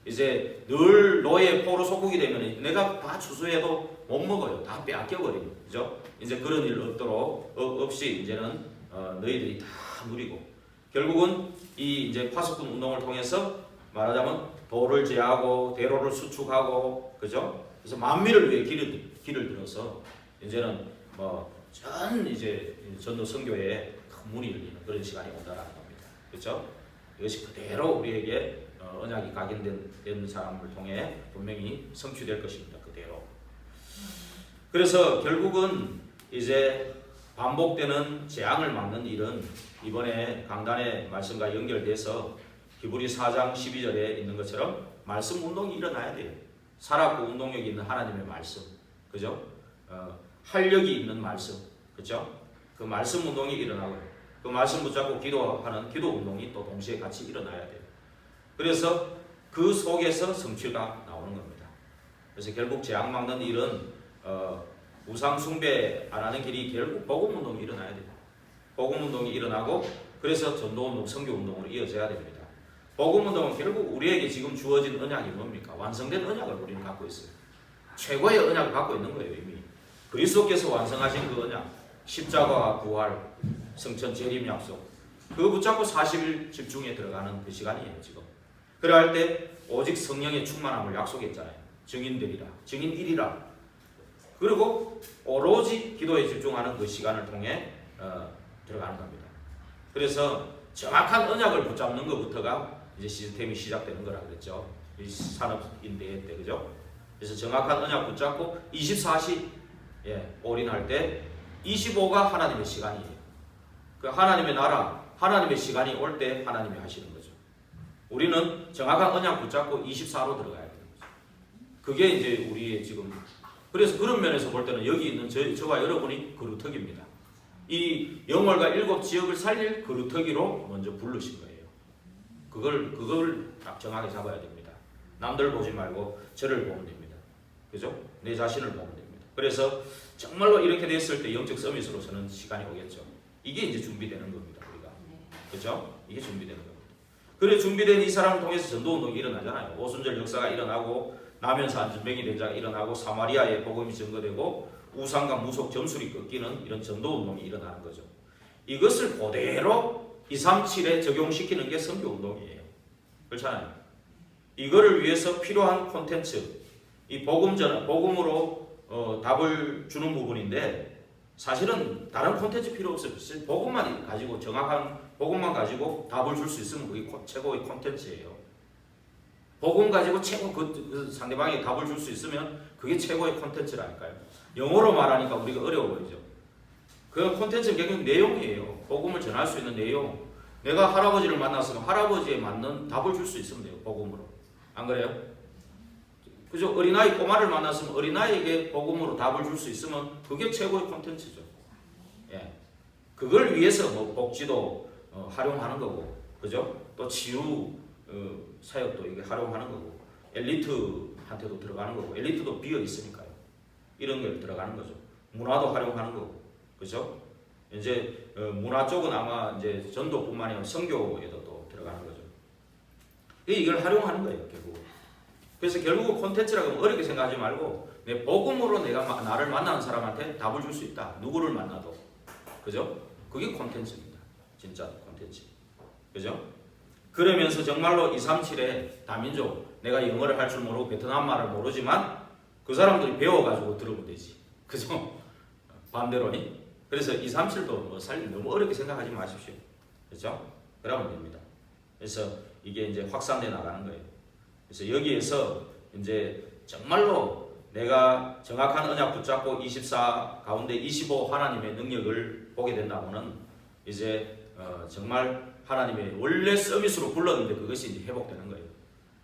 이제 늘 노예 포로 속국이 되면 내가 다 추수해도 못 먹어요. 다 빼앗겨버려요. 그죠? 이제 그런 일 없이 이제는 너희들이 다 누리고 결국은 이 이제 파수꾼 운동을 통해서 말하자면 돌을 제하고 대로를 수축하고 그죠? 그래서 만민을 위해 길을 들어서 이제는 전 이제 전도 선교에 큰 문이 열리는 그런 시간이 온다라는 겁니다. 그렇죠? 이것이 그대로 우리에게 언약이 각인된 사람을 통해 분명히 성취될 것입니다. 그대로. 그래서 결국은 이제 반복되는 재앙을 막는 일은 이번에 강단의 말씀과 연결돼서 히브리 4장 12절에 있는 것처럼 말씀 운동이 일어나야 돼요. 살았고 운동력이 있는 하나님의 말씀, 그죠? 활력이 있는 말씀, 그죠? 그 말씀 운동이 일어나고 그 말씀 붙잡고 기도하는 기도 운동이 또 동시에 같이 일어나야 돼요. 그래서 그 속에서 성취가 나오는 겁니다. 그래서 결국 재앙 막는 일은 우상 숭배 안 하는 길이 결국 복음 운동이 일어나야 돼요. 복음 운동이 일어나고 그래서 전도 운동, 선교 운동으로 이어져야 됩니다. 복음 운동은 결국 우리에게 지금 주어진 언약이 뭡니까? 완성된 언약을 우리는 갖고 있어요. 최고의 언약을 갖고 있는 거예요. 이미 그리스도께서 완성하신 그 언약, 십자가와 부활, 성천 재림 약속, 그거 붙잡고 40일 집중에 들어가는 그 시간이에요. 지금 그래야 할 때 오직 성령의 충만함을 약속했잖아요. 증인들이라, 증인일이라. 그리고 오로지 기도에 집중하는 그 시간을 통해 들어가는 겁니다. 그래서 정확한 언약을 붙잡는 것부터가 이제 시스템이 시작되는 거라 그랬죠. 이 산업인대 때 그죠? 그래서 정확한 언약 붙잡고 24시 올인할 때 25가 하나님의 시간이에요. 그 하나님의 나라, 하나님의 시간이 올 때 하나님이 하시는 거죠. 우리는 정확한 언약 붙잡고 24로 들어가야 돼요. 그게 이제 우리의 지금 그래서 그런 면에서 볼 때는 여기 있는 저와 여러분이 거루터기입니다. 이 영월과 7 지역을 살릴 거루터기로 먼저 부르신 거예요. 그걸 딱 정확히 잡아야 됩니다. 남들 보지 말고 저를 보면 됩니다. 그죠? 내 자신을 보면 됩니다. 그래서 정말로 이렇게 됐을 때 영적 서밋으로서는 시간이 오겠죠. 이게 이제 준비되는 겁니다. 우리가. 그죠? 이게 준비되는 겁니다. 그래 준비된 이 사람을 통해서 전도운동이 일어나잖아요. 오순절 역사가 일어나고 나면서 안전병이 된 자가 일어나고 사마리아에 복음이 증거되고 우상과 무속 점술이 꺾이는 이런 전도운동이 일어나는 거죠. 이것을 그대로 237에 적용시키는 게 선교운동이에요. 그렇잖아요. 이거를 위해서 필요한 콘텐츠, 이 복음으로 답을 주는 부분인데 사실은 다른 콘텐츠 필요 없어요. 복음만 가지고 정확한 복음만 가지고 답을 줄 수 있으면 그게 최고의 콘텐츠예요. 복음 가지고 최고 그 상대방이 답을 줄 수 있으면 그게 최고의 콘텐츠라니까요. 영어로 말하니까 우리가 어려워 보이죠. 그 콘텐츠는 결국 내용이에요. 복음을 전할 수 있는 내용. 내가 할아버지를 만났으면 할아버지에 맞는 답을 줄 수 있으면 돼요. 복음으로. 안 그래요? 그죠? 어린아이 꼬마를 만났으면 어린아이에게 복음으로 답을 줄 수 있으면 그게 최고의 콘텐츠죠. 예. 그걸 위해서 뭐 복지도 활용하는 거고, 그죠? 또 치유 사역도 이게 활용하는 거고, 엘리트한테도 들어가는 거고, 엘리트도 비어 있으니까요. 이런 게 들어가는 거죠. 문화도 활용하는 거고, 그죠? 이제 문화 쪽은 아마 이제 전도뿐만 아니라 선교에도 또 들어가는 거죠. 이걸 활용하는 거예요, 결국. 그래서 결국 콘텐츠라고 하면 어렵게 생각하지 말고 내 복음으로 내가 나를 만나는 사람한테 답을 줄 수 있다. 누구를 만나도. 그죠? 그게 콘텐츠입니다. 진짜 콘텐츠. 그죠? 그러면서 정말로 237에 다민족, 내가 영어를 할 줄 모르고 베트남 말을 모르지만 그 사람들이 배워가지고 들으면 되지. 그죠? 반대로니. 그래서 237도 뭐 너무 어렵게 생각하지 마십시오. 그죠? 그러면 됩니다. 그래서 이게 이제 확산돼 나가는 거예요. 그래서 여기에서 이제 정말로 내가 정확한 언약 붙잡고 24 가운데 25 하나님의 능력을 보게 된다면은 이제 정말 하나님의 원래 서밋으로 불렀는데 그것이 이제 회복되는 거예요.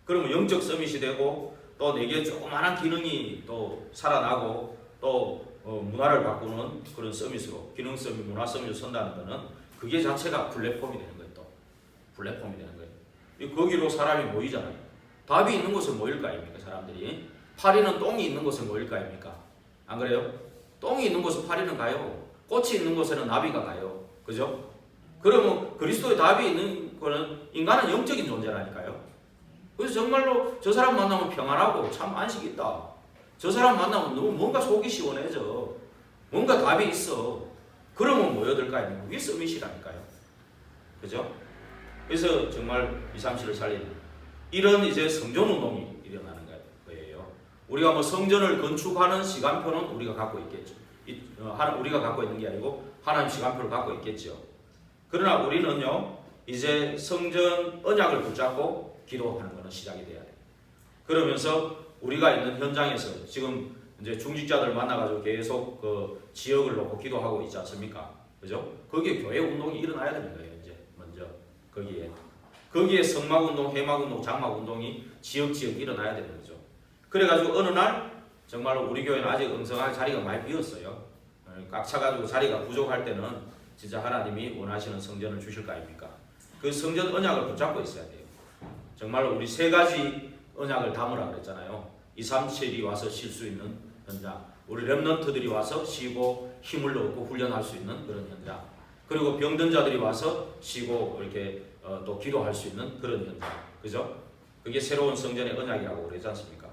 그러면 영적 서밋이 되고 또 내게 조그마한 기능이 또 살아나고 또 문화를 바꾸는 그런 서밋으로 기능 서밋, 문화 서밋으로 선다는 것은 그게 자체가 플랫폼이 되는 거예요. 또 플랫폼이 되는 거예요. 거기로 사람이 모이잖아요. 답이 있는 곳에 모일 거 아닙니까? 사람들이. 파리는 똥이 있는 곳에 모일 거 아닙니까? 안 그래요? 똥이 있는 곳에 파리는 가요. 꽃이 있는 곳에는 나비가 가요. 그죠? 그러면 그리스도의 답이 있는 거는 인간은 영적인 존재라니까요. 그래서 정말로 저 사람 만나면 평안하고 참 안식이 있다. 저 사람 만나면 너무 뭔가 속이 시원해져. 뭔가 답이 있어. 그러면 모여들 거 아닙니까? 그게 서밋이라니까요. 그죠? 그래서 정말 237을 살리는 이런 이제 성전운동이 일어나는 거예요. 우리가 뭐 성전을 건축하는 시간표는 우리가 갖고 있겠죠. 우리가 갖고 있는 게 아니고 하나님 시간표를 갖고 있겠죠. 그러나 우리는요, 이제 성전 언약을 붙잡고 기도하는 것은 시작이 돼야 돼요. 그러면서 우리가 있는 현장에서 지금 이제 중직자들 만나가지고 계속 그 지역을 놓고 기도하고 있지 않습니까? 그죠? 거기에 교회 운동이 일어나야 되는 거예요, 이제 먼저 거기에 성막운동, 해막운동, 장막운동이 지역지역 일어나야 되는 거죠. 그래가지고 어느 날 정말로 우리 교회는 아직 엉성하게 자리가 많이 비었어요. 꽉 차가지고 자리가 부족할 때는 진짜 하나님이 원하시는 성전을 주실 거 아닙니까? 그 성전 언약을 붙잡고 있어야 돼요. 정말로 우리 3가지 언약을 담으라 그랬잖아요. 237이 와서 쉴 수 있는 현장, 우리 렘넌트들이 와서 쉬고 힘을 얻고 훈련할 수 있는 그런 현장, 그리고 병든 자들이 와서 쉬고 이렇게 또 기도할 수 있는 그런 현장. 그죠? 그게 새로운 성전의 언약이라고 그러지 않습니까?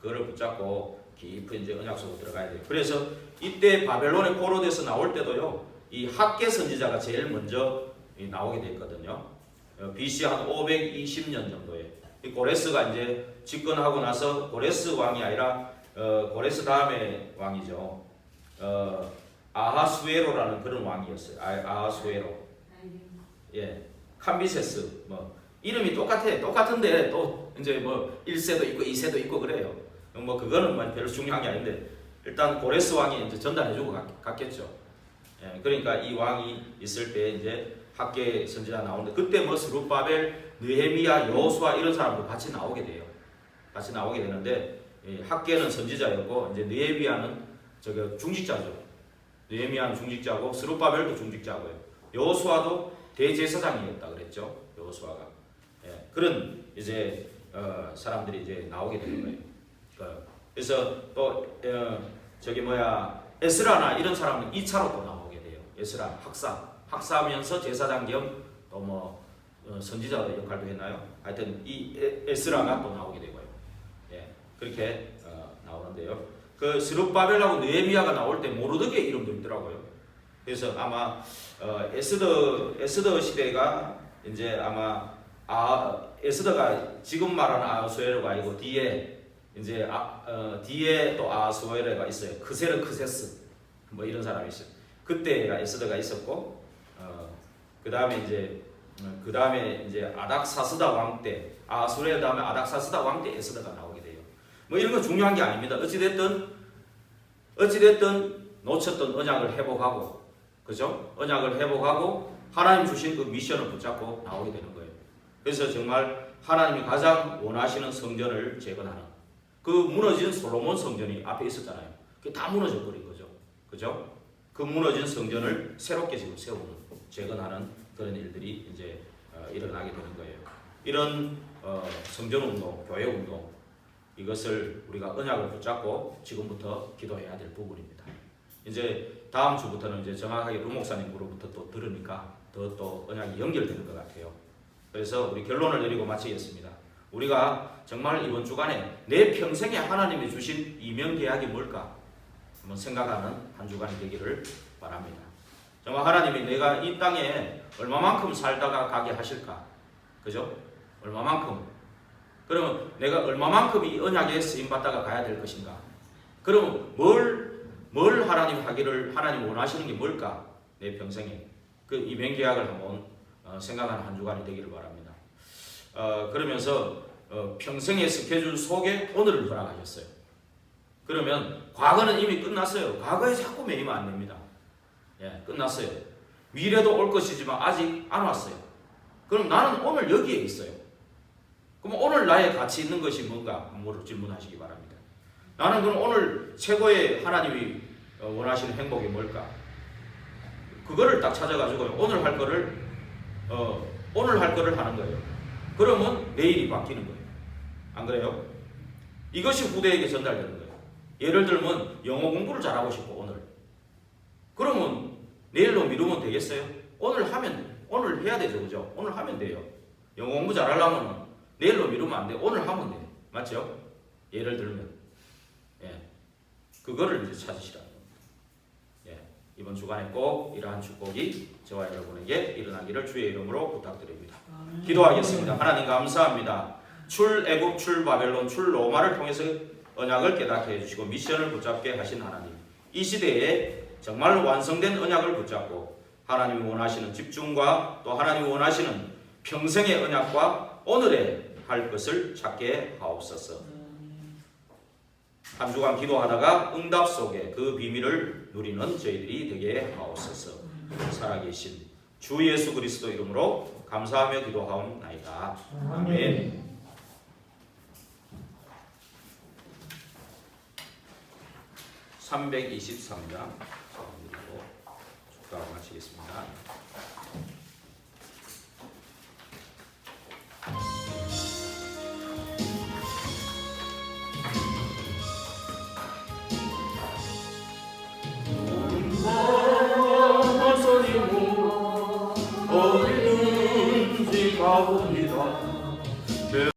그거를 붙잡고 깊은 이제 언약 속으로 들어가야 돼요. 그래서 이때 바벨론의 포로돼서 나올 때도요, 이 학계 선지자가 제일 먼저 나오게 됐거든요. BC 한 520년 정도에. 이 고레스가 이제 집권하고 나서 고레스 왕이 아니라 고레스 다음에 왕이죠. 아하수에로라는 그런 왕이었어요. 아하수에로. 예, 캄비세스 뭐 이름이 똑같은데 또 이제 뭐 1세도 있고 2세도 있고 그래요. 뭐 그거는 뭐 별로 중요한 게 아닌데 일단 고레스 왕이 이제 전달해주고 갔겠죠. 예, 그러니까 이 왕이 있을 때 이제 학계 선지자 나오는데 그때 뭐 스룹바벨, 느헤미야, 여호수아 이런 사람도 같이 나오게 돼요. 같이 나오게 되는데 학계는 선지자였고 이제 느헤미야는 저기 중직자죠. 느헤미야는 중직자고 스룹바벨도 중직자고요. 여호수아도 대제사장이었다 그랬죠. 여호수아가 그런 이제 사람들이 이제 나오게 되는 거예요. 그래서 또 저기 뭐야 에스라나 이런 사람은 2차로 또 나오게 돼요. 에스라 학사하면서 제사장 겸 또 뭐 선지자 역할도 했나요? 하여튼 이 에스라가 또 나오게 되고요. 예, 그렇게 나오는데요. 그 스룹바벨하고 느헤미야가 나올 때 모르드게 이름도 있더라고요. 그래서 아마 에스더 시대가 이제 아마 에스더가 지금 말하는 아하수에르가 아니고 뒤에 이제 뒤에 또 아하수에르가 있어요. 크세스 뭐 이런 사람이 있어요. 그때가 에스더가 있었고 그 다음에 이제 아닥사스다 왕 때 아하수에르 다음에 아닥사스다 왕 때 에스더가 나오게 돼요. 뭐 이런 건 중요한 게 아닙니다. 어찌됐든 놓쳤던 언약을 회복하고 그죠? 언약을 회복하고 하나님 주신 그 미션을 붙잡고 나오게 되는 거예요. 그래서 정말 하나님이 가장 원하시는 성전을 재건하는 그 무너진 솔로몬 성전이 앞에 있었잖아요. 그게 다 무너져 버린 거죠. 그죠? 그 무너진 성전을 새롭게 지금 세우는 재건하는 그런 일들이 이제 일어나게 되는 거예요. 이런 성전 운동, 교회 운동 이것을 우리가 언약을 붙잡고 지금부터 기도해야 될 부분입니다. 이제 다음 주부터는 이제 정확하게 루 목사님으로부터 또 들으니까 또 언약이 연결되는 것 같아요. 그래서 우리 결론을 내리고 마치겠습니다. 우리가 정말 이번 주간에 내 평생에 하나님이 주신 이명 계약이 뭘까 한번 생각하는 한 주간이 되기를 바랍니다. 정말 하나님이 내가 이 땅에 얼마만큼 살다가 가게 하실까? 그죠? 얼마만큼? 그러면 내가 얼마만큼 이 언약에 쓰임 받다가 가야 될 것인가? 그러면 뭘 하나님 하기를 하나님 원하시는 게 뭘까? 내 평생에 그 이명 계약을 한번 생각하는 한 주간이 되기를 바랍니다. 그러면서 평생의 스케줄 속에 오늘을 허락하셨어요. 그러면 과거는 이미 끝났어요. 과거에 자꾸 매이면 안 됩니다. 예, 끝났어요. 미래도 올 것이지만 아직 안 왔어요. 그럼 나는 오늘 여기에 있어요. 그럼 오늘 나의 가치 있는 것이 뭔가 한번 질문하시기 바랍니다. 나는 그럼 오늘 최고의 하나님이 원하시는 행복이 뭘까? 그거를 딱 찾아가지고 오늘 할 거를 하는 거예요. 그러면 내일이 바뀌는 거예요. 안 그래요? 이것이 후대에게 전달되는 거예요. 예를 들면 영어 공부를 잘하고 싶고 그러면 내일로 미루면 되겠어요? 오늘 해야 되죠, 그죠? 오늘 하면 돼요. 영어 공부 잘하려면 내일로 미루면 안 돼. 오늘 하면 돼요. 맞죠? 예를 들면 그거를 이제 찾으시라는 겁니다. 이번 주간에 꼭 이러한 축복이 저와 여러분에게 일어나기를 주의 이름으로 부탁드립니다. 기도하겠습니다. 하나님 감사합니다. 출애굽, 출바벨론, 출로마를 통해서 언약을 깨닫게 해주시고 미션을 붙잡게 하신 하나님, 이 시대에 정말 완성된 언약을 붙잡고 하나님이 원하시는 집중과 또 하나님이 원하시는 평생의 언약과 오늘의 할 것을 찾게 하옵소서. 한 주간 기도하다가 응답 속에 그 비밀을 누리는 저희들이 되게 하옵소서. 살아계신 주 예수 그리스도 이름으로 감사하며 기도하옵나이다. 아멘. 323장 그리고 축도하고 마치겠습니다. 어디든지 가보니